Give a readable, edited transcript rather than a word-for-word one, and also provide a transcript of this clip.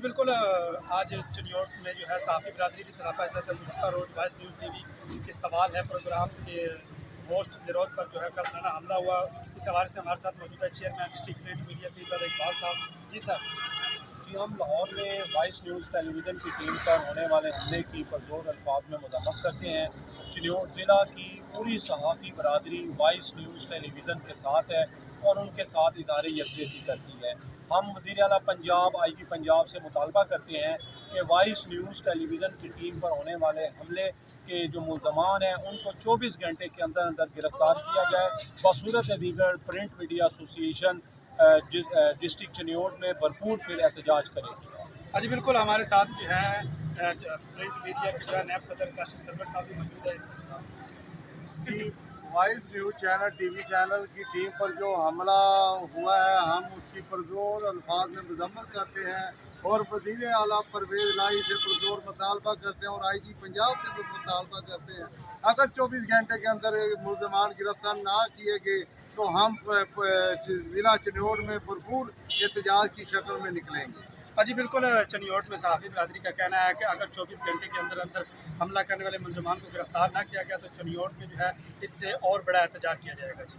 बिल्कुल आज चिन्योट में जो है साफ़ी बरादरी की सरापा गुज़श्ता रोज़ वॉइस न्यूज़ टीवी के सवाल है प्रोग्राम के होस्ट ज़ीरोज़ पर जो है कल थाना हमला हुआ। इस हवाले से हमारे साथ मौजूद है chairman district print media P sir Iqbal साहब। जी सर। कि हम लाहौर में वॉइस न्यूज़ टेलीविज़न की टीम पर होने वाले हमले की पुरजोर अल्फाज में मज़म्मत करते हैं। चिन्योट ज़िला की पूरी सहाफ़ी बरादरी वॉइस न्यूज़ टेलीविज़न के साथ है और उनके साथ इज़हार यकजहती करती है। हम वज़ीर आला पंजाब IG पंजाब से मुतालबा करते हैं कि वॉइस न्यूज़ टेलीविज़न की टीम पर होने वाले हमले के जो मुल्ज़मान हैं उनको 24 घंटे के अंदर अंदर गिरफ़्तार किया जाए। बसूरत दीगर print media association district Chiniot में भरपूर फिर एहतजाज करेगी। जी बिल्कुल, हमारे साथ जो है प्रिंट मीडिया के जो है नैब सदर काशिफ सरवर साहब भी मौजूद है। Voice news channel TV channel की टीम पर जो हमला हुआ है हम उसकी पुरजोर अल्फाज में मजम्मत करते हैं और वज़ीर आला परवेज़ इलाही से पुरजोर मुतालबा करते हैं और IG पंजाब से भी मुतालबा करते हैं। अगर 24 घंटे के अंदर मुल्ज़मान गिरफ्तार ना किए गए तो हम ज़िला चिन्योट में भरपूर एहतजाज की शक्ल में निकलेंगे। जी बिल्कुल, चिन्योट में सहाफ़ी बरादरी का कहना है कि अगर 24 घंटे के अंदर अंदर हमला करने वाले मुल्ज़मान को गिरफ्तार ना किया गया तो चिन्योट में जो है इससे और बड़ा एहतजाज किया जाएगा। जी।